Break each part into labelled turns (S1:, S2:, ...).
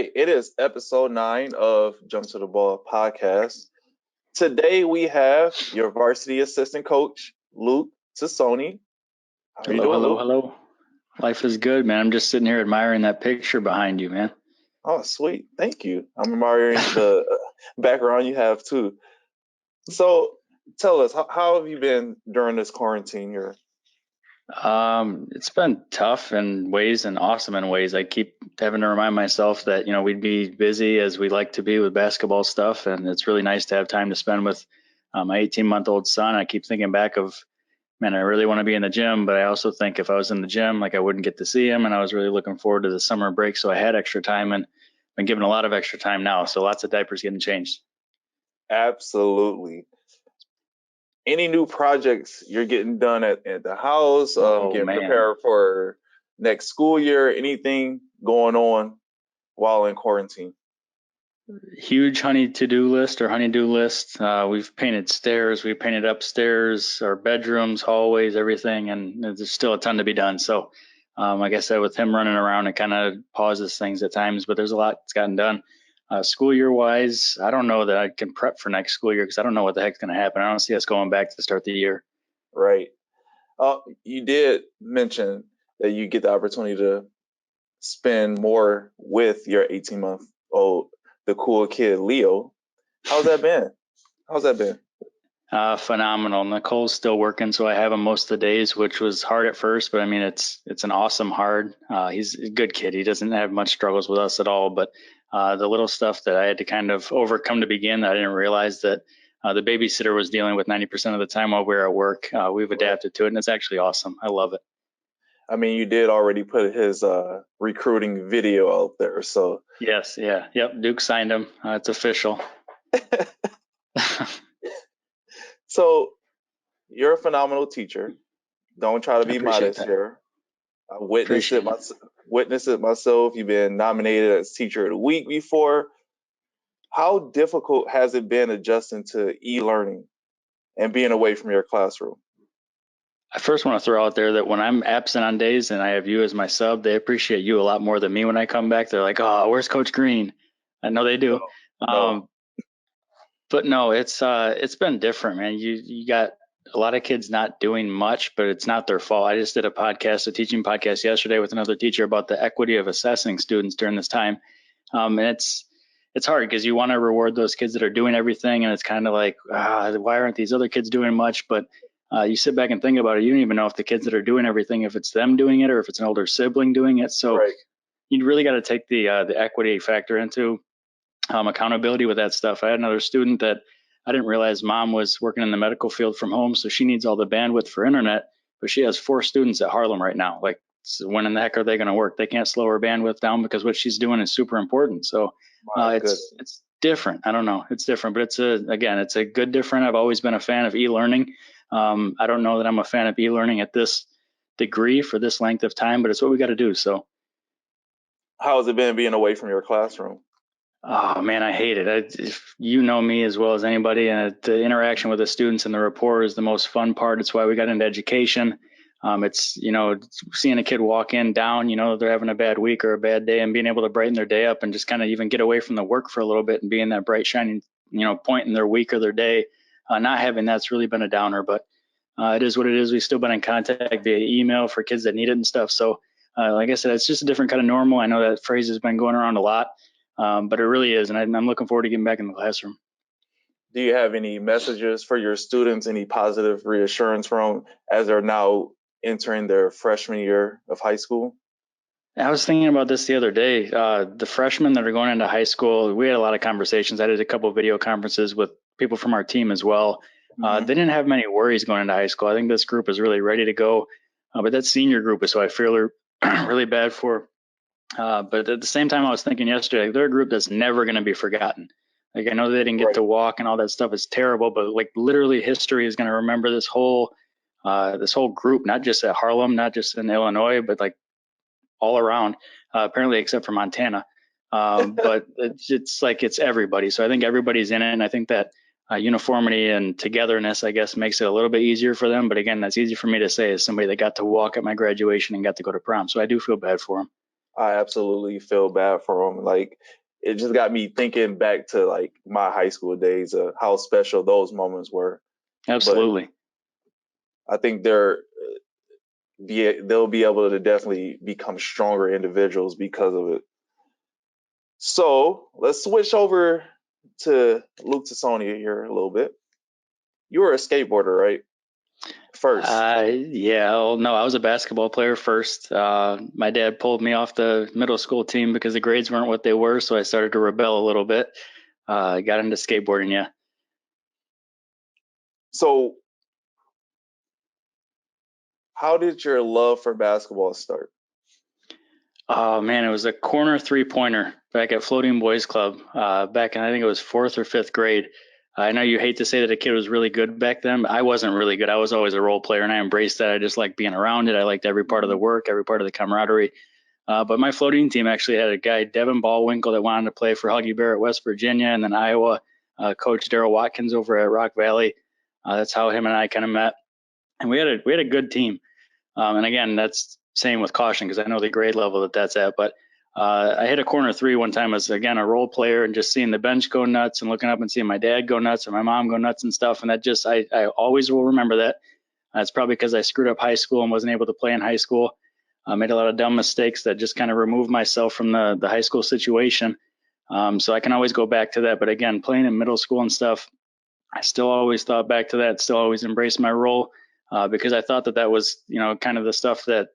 S1: right, it is episode 9 of Jump to the Ball podcast. Today we have your varsity assistant coach, Luke Tassoni. How you
S2: Hello,
S1: doing,
S2: hello,
S1: Luke?
S2: hello. Life is good, man. I'm just sitting here admiring that picture behind you, man.
S1: Oh, sweet. Thank you. I'm admiring the background you have too. So, tell us, how have you been during this quarantine here?
S2: It's been tough in ways and awesome in ways. I keep having to remind myself that, we'd be busy as we like to be with basketball stuff, and it's really nice to have time to spend with my 18-month-old son. I keep thinking back of, man, I really want to be in the gym, but I also think if I was in the gym, like I wouldn't get to see him, and I was really looking forward to the summer break, so I had extra time and been given a lot of extra time now, so lots of diapers getting changed.
S1: Absolutely. Any new projects you're getting done at the house,
S2: Oh,
S1: getting
S2: man.
S1: prepared for next school year, anything going on while in quarantine?
S2: Huge honey-to-do list or honey-do list. We've painted stairs, we painted upstairs, our bedrooms, hallways, everything, and there's still a ton to be done. So, like I said, with him running around, it kind of pauses things at times, but there's a lot that's gotten done. School year wise, I don't know that I can prep for next school year because I don't know what the heck's going to happen. I don't see us going back to start the year.
S1: Right. You did mention that you get the opportunity to spend more with your 18-month-old, the cool kid Leo. How's that been? How's that been?
S2: Phenomenal. Nicole's still working, so I have him most of the days, which was hard at first, but I mean, it's an awesome hard. He's a good kid. He doesn't have much struggles with us at all, but the little stuff that I had to kind of overcome to begin, I didn't realize that the babysitter was dealing with 90% of the time while we were at work. We've adapted to it, and it's actually awesome. I love it.
S1: I mean, you did already put his recruiting video out there, so
S2: Yes, yeah, yep. Duke signed him. It's official.
S1: so you're a phenomenal teacher. Don't try to
S2: I
S1: be
S2: appreciate
S1: modest
S2: that.
S1: here. I
S2: Appreciate it.
S1: witnessed it myself. You've been nominated as Teacher of the Week before. How difficult has it been adjusting to e-learning and being away from your classroom?
S2: I first want to throw out there that when I'm absent on days and I have you as my sub, they appreciate you a lot more than me when I come back. They're like, "Oh, where's Coach Green?" I know they do.
S1: No.
S2: But no, it's been different, man. You got a lot of kids not doing much, but it's not their fault. I just did a teaching podcast yesterday with another teacher about the equity of assessing students during this time. And it's hard because you want to reward those kids that are doing everything, and it's kind of like, why aren't these other kids doing much? But you sit back and think about it, you don't even know if the kids that are doing everything, if it's them doing it or if it's an older sibling doing it. So
S1: Right.
S2: you really got to take the equity factor into accountability with that stuff. I had another student that I didn't realize mom was working in the medical field from home, so she needs all the bandwidth for internet, but she has 4 students at Harlem right now. Like, so when in the heck are they going to work? They can't slow her bandwidth down because what she's doing is super important. So it's different. I don't know. It's different, but it's a good different. I've always been a fan of e-learning. I don't know that I'm a fan of e-learning at this degree for this length of time, but it's what we got to do. So
S1: How has it been being away from your classroom?
S2: oh man, I hate it. If you know me as well as anybody, and the interaction with the students and the rapport is the most fun part. It's why we got into education. It's seeing a kid walk in down, they're having a bad week or a bad day, and being able to brighten their day up and just kind of even get away from the work for a little bit and being that bright shining point in their week or their day. Not having that's really been a downer, but it is what it is. We've still been in contact via email for kids that need it and stuff. So like I said, it's just a different kind of normal. I know that phrase has been going around a lot. But it really is, and I'm looking forward to getting back in the classroom.
S1: Do you have any messages for your students, any positive reassurance from as they're now entering their freshman year of high school?
S2: I was thinking about this the other day. The freshmen that are going into high school, we had a lot of conversations. I did a couple of video conferences with people from our team as well. They didn't have many worries going into high school. I think this group is really ready to go. But that senior group is who I feel really bad for. But at the same time, I was thinking yesterday, they're a group that's never going to be forgotten. Like, I know they didn't get to walk and all that stuff is terrible, but like literally history is going to remember this whole group, not just at Harlem, not just in Illinois, but like all around, apparently except for Montana. But it's like it's everybody. So I think everybody's in it. And I think that uniformity and togetherness, I guess, makes it a little bit easier for them. But again, that's easy for me to say as somebody that got to walk at my graduation and got to go to prom. So I do feel bad for them.
S1: I absolutely feel bad for him. Like it just got me thinking back to like my high school days of how special those moments were. But
S2: Absolutely.
S1: I think they'll be able to definitely become stronger individuals because of it. So let's switch over to Luke Tassoni here a little bit. You were a skateboarder, right? First.
S2: Yeah, well, no, I was a basketball player first. My dad pulled me off the middle school team because the grades weren't what they were, so I started to rebel a little bit. Got into skateboarding, yeah.
S1: So how did your love for basketball start?
S2: Oh man, it was a corner 3-pointer back at Floating Boys Club, back in I think it was fourth or fifth grade. I know you hate to say that a kid was really good back then, but I wasn't really good. I was always a role player, and I embraced that. I just liked being around it. I liked every part of the
S1: Mhm.
S2: work, every part of the camaraderie. But my floating team actually had a guy, Devin Ballwinkle, that wanted to play for Huggy Bear at West Virginia, and then Iowa. Coach Daryl Watkins over at Rock Valley. That's how him and I kind of met, and we had a good team. And again, that's saying with caution because I know the grade level that that's at. But I hit a corner three one time as again a role player and just seeing the bench go nuts and looking up and seeing my dad go nuts or my mom go nuts and stuff. And that just I always will remember that. It's probably because I screwed up high school and wasn't able to play in high school. I made a lot of dumb mistakes that just kind of removed myself from the high school situation. So I can always go back to that. But again, playing in middle school and stuff, I still always thought back to that, still always embraced my role because I thought that that was, kind of the stuff that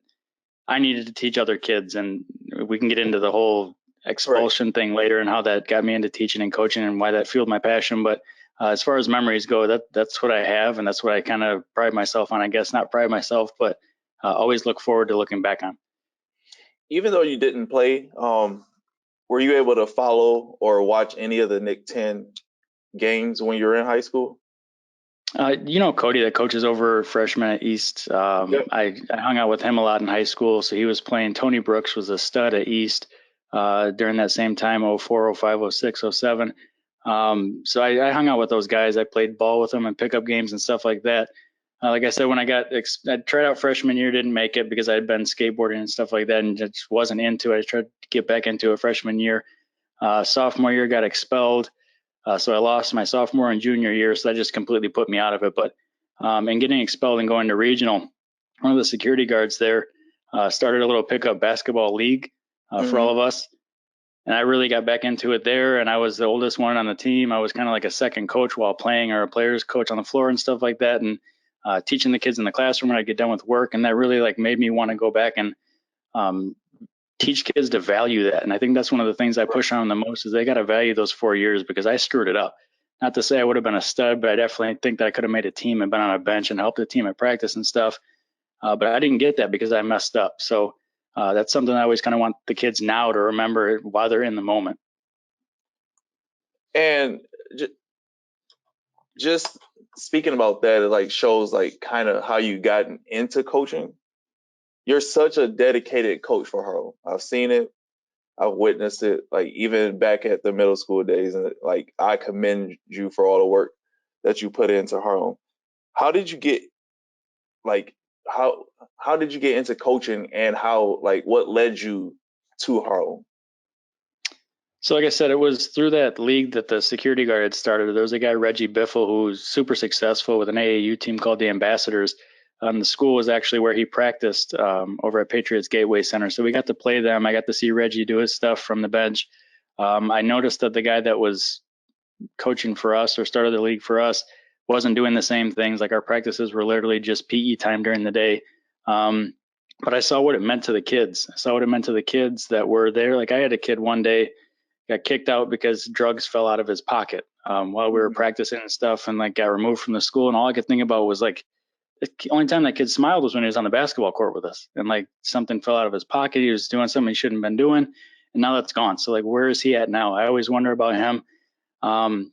S2: I needed to teach other kids. And we can get into the whole
S1: Right.
S2: expulsion thing later and how that got me into teaching and coaching and why that fueled my passion. But as far as memories go, that's what I have. And that's what I kind of pride myself on, I guess, not pride myself, but always look forward to looking back on.
S1: Even though you didn't play, were you able to follow or watch any of the Nick 10 games when you were in high school?
S2: Cody that coaches over freshmen at East.
S1: Yep.
S2: I hung out with him a lot in high school. So he was playing. Tony Brooks was a stud at East during that same time, 04, 05, 06, 07. So I hung out with those guys. I played ball with them and pickup games and stuff like that. Like I said, when I tried out freshman year, didn't make it because I had been skateboarding and stuff like that and just wasn't into it. I tried to get back into it freshman year. Sophomore year, got expelled. So I lost my sophomore and junior year, so that just completely put me out of it. But and getting expelled and going to regional, one of the security guards there started a little pickup basketball league for all
S1: Hmm.
S2: of us, and I really got back into it there. And I was the oldest one on the team. I was kind of like a second coach while playing, or a player's coach on the floor and stuff like that, and teaching the kids in the classroom when I get done with work. And that really like made me want to go back and um, teach kids to value that. And I think that's one of the things I push on the most is they got to value those 4 years because I screwed it up. Not to say I would have been a stud, but I definitely think that I could have made a team and been on a bench and helped the team at practice and stuff. But I didn't get that because I messed up. So that's something I always kind of want the kids now to remember while they're in the moment.
S1: And just speaking about that, it like shows like kind of how you got into coaching. You're such a dedicated coach for Harlem. I've seen it. I've witnessed it. Like even back at the middle school days, and like I commend you for all the work that you put into Harlem. How did you get like how how did you get into coaching, and how like what led you to Harlem?
S2: So, like I said, it was through that league that the security guard had started. There was a guy, Reggie Biffle, who's super successful with an AAU team called the Ambassadors. The school was actually where he practiced over at Patriots Gateway Center. So we got to play them. I got to see Reggie do his stuff from the bench. I noticed that the guy that was coaching for us or started the league for us wasn't doing the same things. Like our practices were literally just PE time during the day. Um, but I saw what it meant to the kids. I saw what it meant to the kids that were there. Like I had a kid one day got kicked out because drugs fell out of his pocket while we were
S1: Mhm.
S2: practicing and stuff, and like got removed from the school. And all I could think about was like the only time that kid smiled was when he was on the basketball court with us, and like something fell out of his pocket. He was doing something he shouldn't have been doing, and now that's gone. So like, where is he at now? I always wonder about him. Um,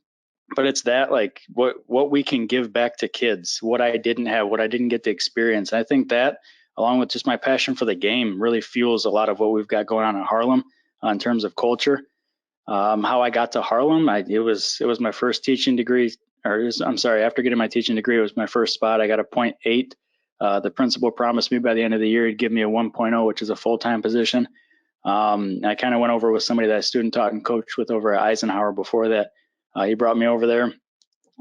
S2: but it's that like what we can give back to kids, what I didn't have, what I didn't get to experience. And I think that, along with just my passion for the game, really fuels a lot of what we've got going on at Harlem in terms of culture. How I got to Harlem, it was my first teaching degree, I'm sorry, after getting my teaching degree, it was my first spot. I got a .8. The principal promised me by the end of the year he'd give me a 1.0, which is a full time position. I kind of went over with somebody that I student taught and coached with over at Eisenhower before that. He brought me over there.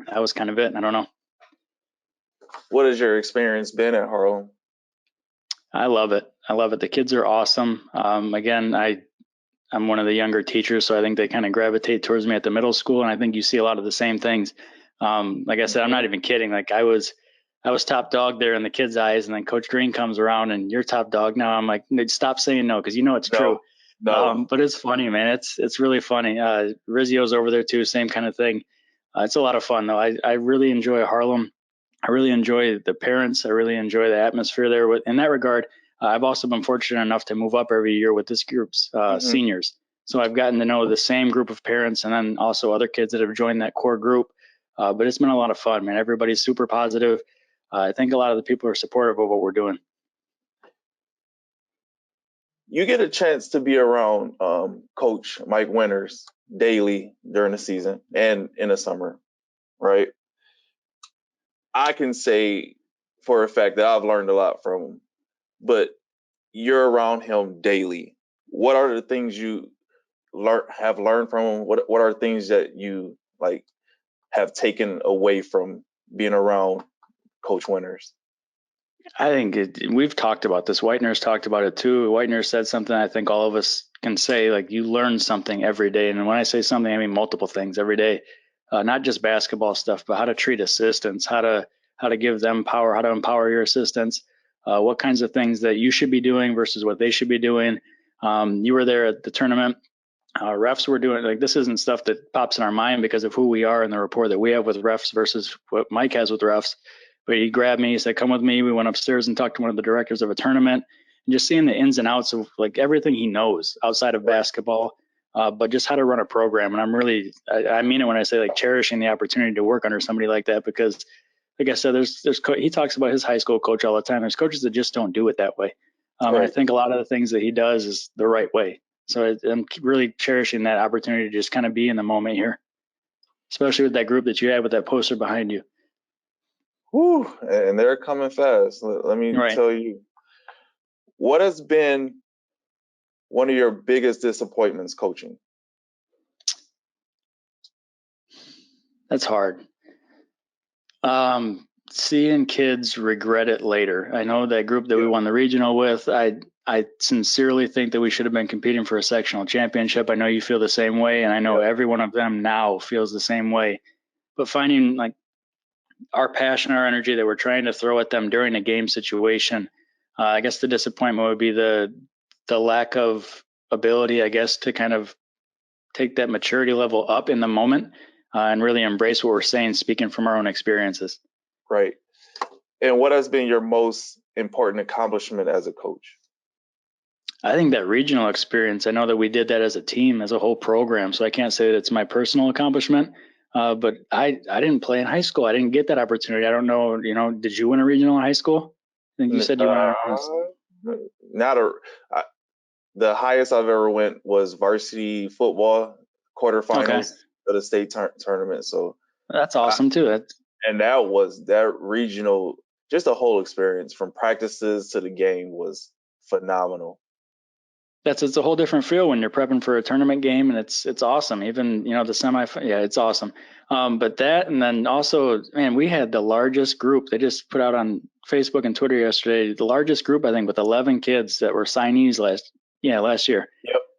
S2: That was kind of it. I don't know.
S1: What has your experience been at Harlem?
S2: I love it. I love it. The kids are awesome. Again, I'm one of the younger teachers, so I think they kind of gravitate towards me at the middle school, and I think you see a lot of the same things. Like I said, I'm not even kidding. Like I was top dog there in the kids' eyes, and then Coach Green comes around, and you're top dog now. I'm like, stop saying no, because you know it's true.
S1: No.
S2: But it's funny, man. It's really funny. Rizzio's over there too, same kind of thing. It's a lot of fun though. I really enjoy Harlem. I really enjoy the parents. I really enjoy the atmosphere there. In that regard, I've also been fortunate enough to move up every year with this group's seniors. So I've gotten to know the same group of parents and then also other kids that have joined that core group. But it's been a lot of fun, man. Everybody's super positive. I think a lot of the people are supportive of what we're doing.
S1: You get a chance to be around Coach Mike Winters daily during the season and in the summer, right? I can say for a fact that I've learned a lot from him, but you're around him daily. What are the things you have learned from him? What are things that you like have taken away from being around Coach Winters?
S2: I think we've talked about this. Whitener's talked about it too. Whitener said something I think all of us can say, like you learn something every day. And when I say something, I mean multiple things every day, not just basketball stuff, but how to treat assistants, how to give them power, how to empower your assistants, what kinds of things that you should be doing versus what they should be doing. You were there at the tournament. Refs were doing like this isn't stuff that pops in our mind because of who we are and the rapport that we have with refs versus what Mike has with refs. But he grabbed me, he said, "Come with me." We went upstairs and talked to one of the directors of a tournament, and just seeing the ins and outs of like everything he knows outside of basketball, but just how to run a program. And I mean it when I say like cherishing the opportunity to work under somebody like that because, like I said, he talks about his high school coach all the time. There's coaches that just don't do it that way, and I think a lot of the things that he does is the right way. So I'm really cherishing that opportunity to just kind of be in the moment here, especially with that group that you had with that poster behind you.
S1: Whew, and they're coming fast. Let me tell you, what has been one of your biggest disappointments coaching?
S2: That's hard. Seeing kids regret it later. I know that group that we won the regional with. I sincerely think that we should have been competing for a sectional championship. I know you feel the same way, and I know every one of them now feels the same way. But finding like our passion, our energy that we're trying to throw at them during a game situation, I guess the disappointment would be the lack of ability, I guess, to kind of take that maturity level up in the moment and really embrace what we're saying, speaking from our own experiences.
S1: Right. And what has been your most important accomplishment as a coach?
S2: I think that regional experience, I know that we did that as a team, as a whole program. So I can't say that it's my personal accomplishment, but I didn't play in high school. I didn't get that opportunity. I don't know, did you win a regional in high school? I think you said you won.
S1: The highest I've ever went was varsity football quarterfinals of the state tournament. So
S2: that's awesome too.
S1: And that regional, just the whole experience from practices to the game was phenomenal.
S2: It's a whole different feel when you're prepping for a tournament game, and it's awesome. Even the semi, it's awesome. But that, and then also, man, we had the largest group. They just put out on Facebook and Twitter yesterday the largest group, I think, with 11 kids that were signees last year.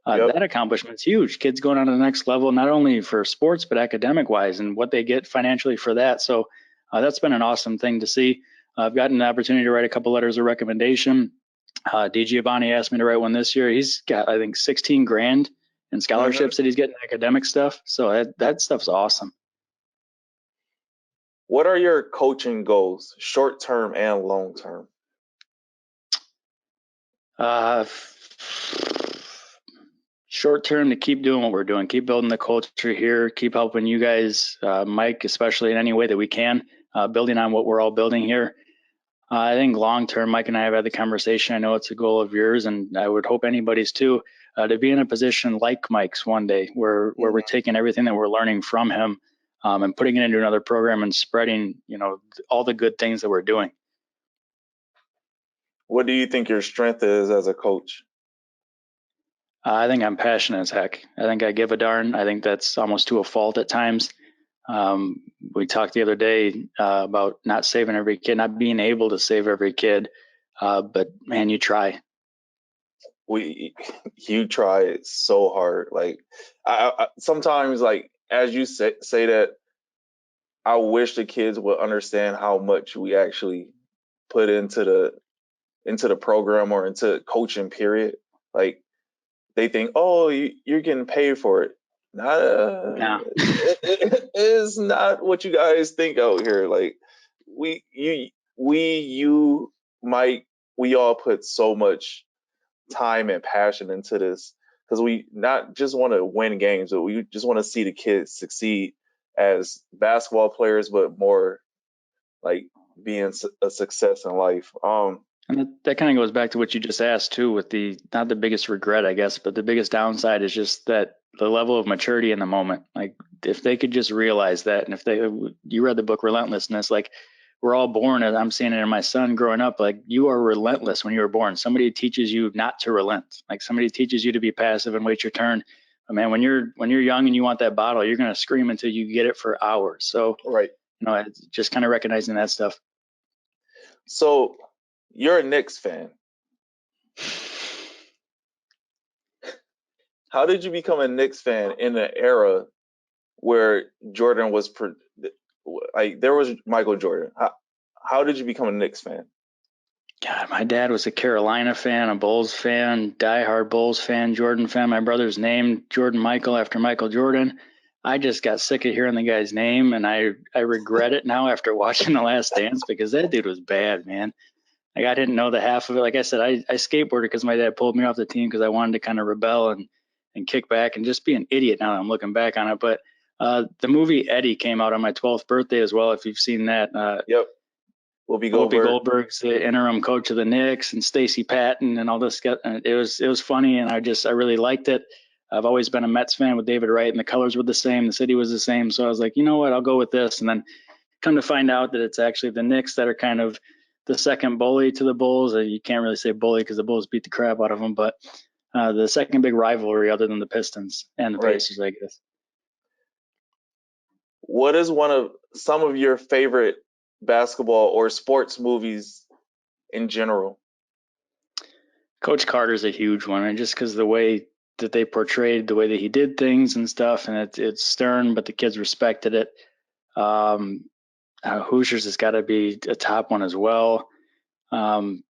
S2: That accomplishment's huge. Kids going on to the next level, not only for sports but academic wise, and what they get financially for that. So that's been an awesome thing to see. I've gotten the opportunity to write a couple letters of recommendation. D. Giovanni asked me to write one this year. He's got, I think, 16 grand in scholarships that he's getting academic stuff. So that stuff's awesome.
S1: What are your coaching goals, short term and long term?
S2: Short term, to keep doing what we're doing, keep building the culture here, keep helping you guys, Mike, especially in any way that we can, building on what we're all building here. I think long term, Mike and I have had the conversation. I know it's a goal of yours, and I would hope anybody's too, to be in a position like Mike's one day, where we're taking everything that we're learning from him and putting it into another program and spreading, all the good things that we're doing.
S1: What do you think your strength is as a coach?
S2: I think I'm passionate as heck. I think I give a darn. I think that's almost to a fault at times. Um, we talked the other day about not saving every kid, not being able to save every kid. But man, you try.
S1: We you try so hard. Like I sometimes, like as you say that, I wish the kids would understand how much we actually put into the program or into coaching. Period. Like they think, oh, you're getting paid for it. Not
S2: No.
S1: it is not what you guys think out here. Like we you you Mike, we all put so much time and passion into this because we not just want to win games, but we just want to see the kids succeed as basketball players, but more like being a success in life.
S2: And that kind of goes back to what you just asked too, with the not the biggest regret, I guess, but the biggest downside is just that the level of maturity in the moment. Like if they could just realize that, and if they, you read the book Relentlessness, like we're all born, and I'm seeing it in my son growing up, like you are relentless when you were born. Somebody teaches you not to relent. Like somebody teaches you to be passive and wait your turn. But man, when you're young and you want that bottle, you're gonna scream until you get it for hours. So
S1: right.
S2: it's just kind of recognizing that stuff.
S1: So you're a Knicks fan. How did you become a Knicks fan in an era where Jordan was like there was Michael Jordan? How did you become a Knicks fan?
S2: God, my dad was a Carolina fan, a Bulls fan, diehard Bulls fan, Jordan fan. My brother's named Jordan Michael after Michael Jordan. I just got sick of hearing the guy's name, and I regret it now after watching The Last Dance because that dude was bad, man. Like I didn't know the half of it. Like I said, I skateboarded because my dad pulled me off the team because I wanted to kind of rebel and kick back and just be an idiot. Now that I'm looking back on it, but the movie Eddie came out on my 12th birthday as well. If you've seen that,
S1: Yep, Whoopi
S2: Whoopi
S1: Goldberg.
S2: Goldberg's the interim coach of the Knicks, and Stacey Patton and all this. It was funny, and I really liked it. I've always been a Mets fan with David Wright, and the colors were the same, the city was the same. So I was like, you know what, I'll go with this. And then come to find out that it's actually the Knicks that are kind of the second bully to the Bulls. You can't really say bully because the Bulls beat the crap out of them, but the second big rivalry other than the Pistons and the
S1: Right.
S2: Pacers, I guess.
S1: What is one of some of your favorite basketball or sports movies in general?
S2: Coach Carter's a huge one, and just because the way that they portrayed the way that he did things and stuff, and it's stern, but the kids respected it. Um, Hoosiers has got to be a top one as well. Um,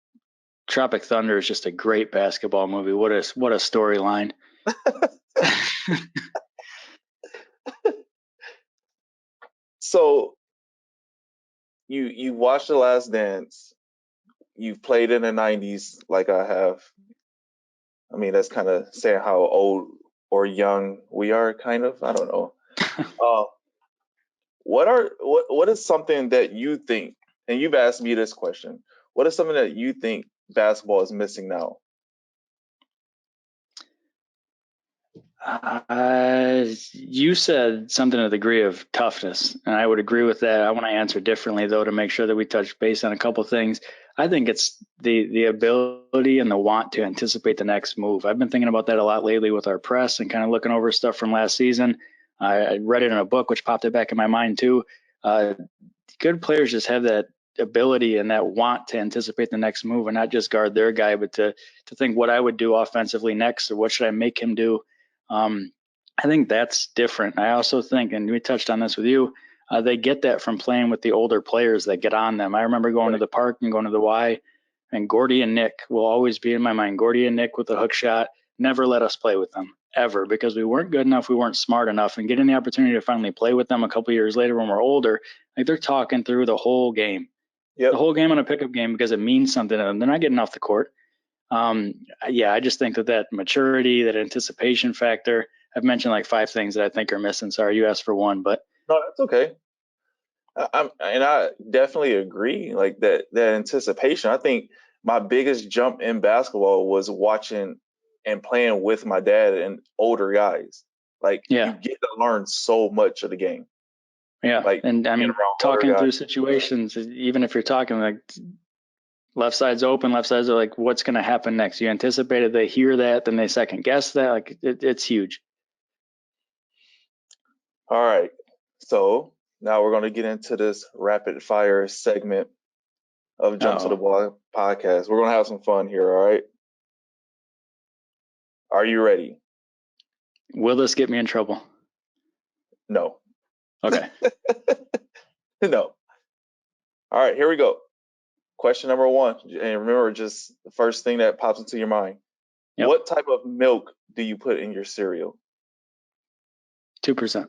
S2: Tropic Thunder is just a great basketball movie. What a storyline.
S1: So you watched The Last Dance. You've played in the '90s, like I have. I mean, that's kind of saying how old or young we are, kind of. I don't know. Uh, what is something that you think, and you've asked me this question, what is something that you think basketball is missing now?
S2: You said something to the degree of toughness, and I would agree with that. I want to answer differently though to make sure that we touch base on a couple things. I think it's the ability and the want to anticipate the next move. I've been thinking about that a lot lately with our press and kind of looking over stuff from last season. I read it in a book, which popped it back in my mind too. Uh, Good players just have that ability and that want to anticipate the next move and not just guard their guy, but to think what I would do offensively next or what should I make him do. Um, I think that's different. I also think, and we touched on this with you, they get that from playing with the older players that get on them. I remember going to
S1: Right.
S2: the park and going to the Y, and Gordy and Nick will always be in my mind. Gordy and Nick with the hook shot, never let us play with them ever because we weren't good enough, we weren't smart enough. And getting the opportunity to finally play with them a couple years later when we're older, like they're talking through
S1: Yep.
S2: the whole game on a pickup game because it means something to them. They're not getting off the court. Um, yeah, I just think that maturity, that anticipation factor. I've mentioned like five things that I think are missing. Sorry, you asked for one, but
S1: No, that's okay. And I definitely agree. Like that anticipation. I think my biggest jump in basketball was watching and playing with my dad and older guys. Like you
S2: yeah,
S1: get to learn so much of the game.
S2: yeah.
S1: Like
S2: And I
S1: being
S2: mean,
S1: around older
S2: talking
S1: guys.
S2: through situations, even if you're talking like Left side's open. Left side's are like, what's going to happen next? You anticipated, they hear that, then they second guess that. Like it's huge.
S1: All right. So now we're going to get into this rapid fire segment of Jump to the
S2: Oh,
S1: Ball podcast. We're going to have some fun here. All right. Are you ready?
S2: will this get me in trouble?
S1: No.
S2: Okay.
S1: No. All right. Here we go. Question number one. And remember, just the first thing that pops into your mind.
S2: Yep.
S1: What type of milk do you put in your cereal?
S2: 2%.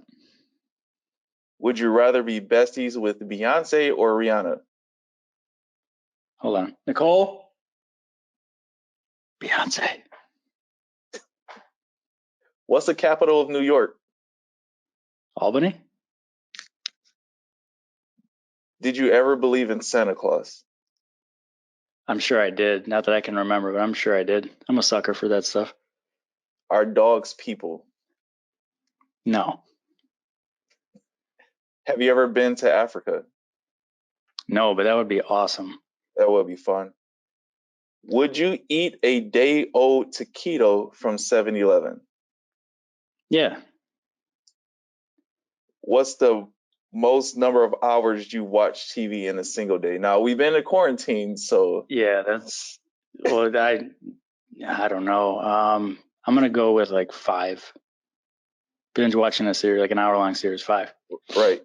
S1: Would you rather be besties with Beyonce or Rihanna?
S2: Hold on. Nicole? Beyonce.
S1: What's the capital of New York?
S2: Albany?
S1: Did you ever believe in Santa Claus?
S2: I'm sure I did. Not that I can remember, but I'm sure I did. I'm a sucker for that stuff.
S1: Are dogs people?
S2: No.
S1: Have you ever been to Africa?
S2: No, but that would be awesome.
S1: That would be fun. Would you eat a day old taquito from 7-Eleven?
S2: Yeah.
S1: What's the most number of hours you watch TV in a single day? Now, we've been in quarantine, so
S2: Yeah, that's well, I don't know. I'm gonna go with like 5. Binge watching a series, like an hour-long series, 5.
S1: right.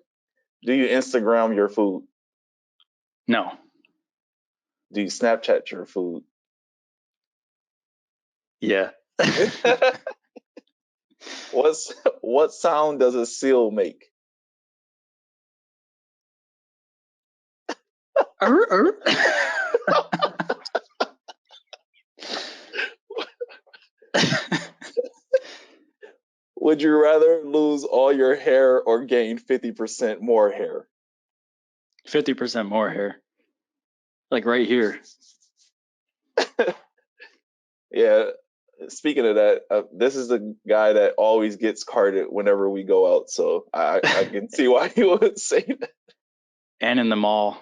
S1: Do you Instagram your food?
S2: No.
S1: Do you Snapchat your food?
S2: Yeah.
S1: What sound does a seal make? Would you rather lose all your hair or gain 50% more hair?
S2: 50% more hair. Like right here.
S1: Yeah. Speaking of that, this is the guy that always gets carded whenever we go out, so I can see why he would say that.
S2: And in the mall.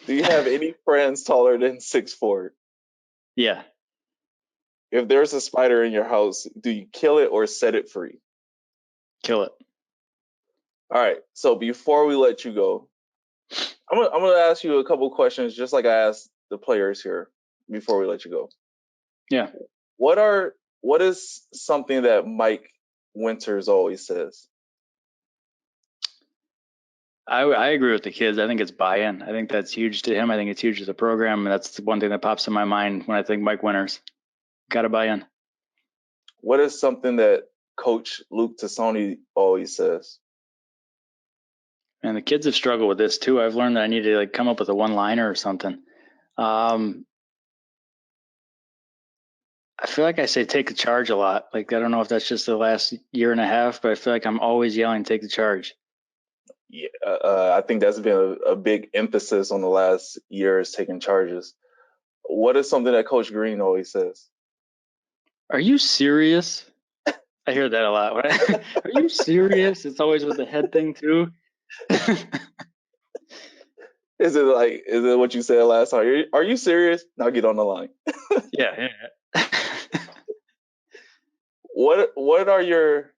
S1: Do you have any friends taller than 6'4"?
S2: Yeah.
S1: If there's a spider in your house, do you kill it or set it free?
S2: Kill it.
S1: All right. So before we let you go, I'm gonna ask you a couple questions, just like I asked the players here before we let you go.
S2: Yeah.
S1: What is something that Mike Winters always says?
S2: I agree with the kids. I think it's buy-in. I think that's huge to him. I think it's huge to the program. And that's the one thing that pops in my mind when I think Mike Winters. Got to buy in.
S1: What is something that Coach Luke Tassoni always says?
S2: And the kids have struggled with this too. I've learned that I need to like come up with a one-liner or something. I feel like I say take the charge a lot. Like, I don't know if that's just the last year and a half, but I feel like I'm always yelling, take the charge.
S1: Yeah, I think that's been a big emphasis on the last years taking charges. What is something that Coach Green always says?
S2: Are you serious? I hear that a lot. Are you serious? It's always with the head thing too.
S1: Is it what you said last time? Are you serious? Now get on the line.
S2: Yeah.
S1: What are your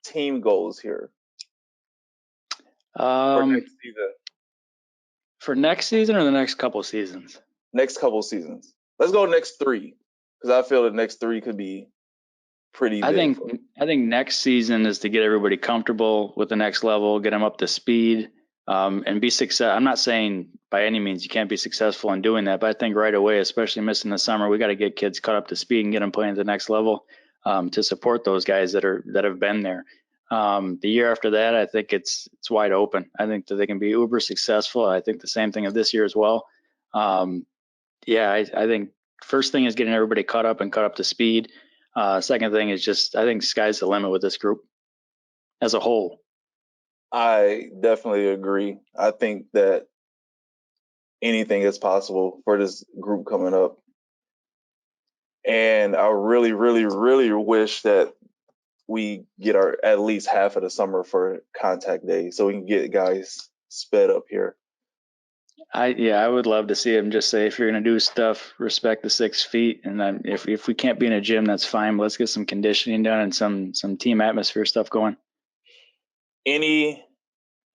S1: team goals here for
S2: um,
S1: next season?
S2: for next season or the next couple seasons?
S1: Next couple seasons. Let's go next 3, because I feel the next 3 could be pretty
S2: I
S1: big.
S2: think I think next season is to get everybody comfortable with the next level, get them up to speed, and be success. I'm not saying by any means you can't be successful in doing that, but I think right away, especially missing the summer, we got to get kids caught up to speed and get them playing at the next level to support those guys that have been there. The year after that, I think it's wide open. I think that they can be uber successful. I think the same thing of this year as well. Yeah, I think first thing is getting everybody caught up and caught up to speed. Second thing is just I think sky's the limit with this group as a whole.
S1: I definitely agree. I think that anything is possible for this group coming up. And I really, really, really wish that we get our at least half of the summer for contact day so we can get guys sped up here.
S2: I would love to see him just say, if you're going to do stuff, respect the 6 feet. And then if we can't be in a gym, that's fine. But let's get some conditioning done and some team atmosphere stuff going.
S1: Any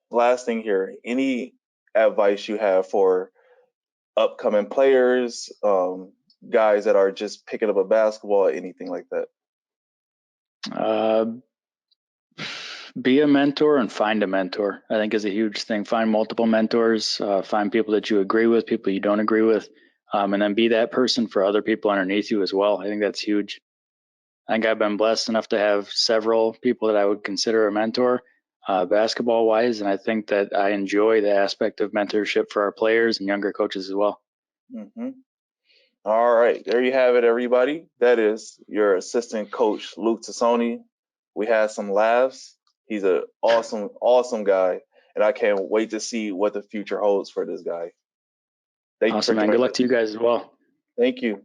S1: last thing here? Any advice you have for upcoming players, guys that are just picking up a basketball, anything like that?
S2: Uh, be a mentor and find a mentor, I think, is a huge thing. Find multiple mentors, find people that you agree with, people you don't agree with, and then be that person for other people underneath you as well. I think that's huge. I think I've been blessed enough to have several people that I would consider a mentor, basketball wise, and I think that I enjoy the aspect of mentorship for our players and younger coaches as well.
S1: Mm-hmm. All right, there you have it, everybody. That is your assistant coach, Luke Tassoni. We had some laughs. He's an awesome, awesome guy, and I can't wait to see what the future holds for this guy. Thank you for
S2: Awesome, man. Good
S1: joining
S2: luck
S1: us.
S2: to you guys as well.
S1: Thank you.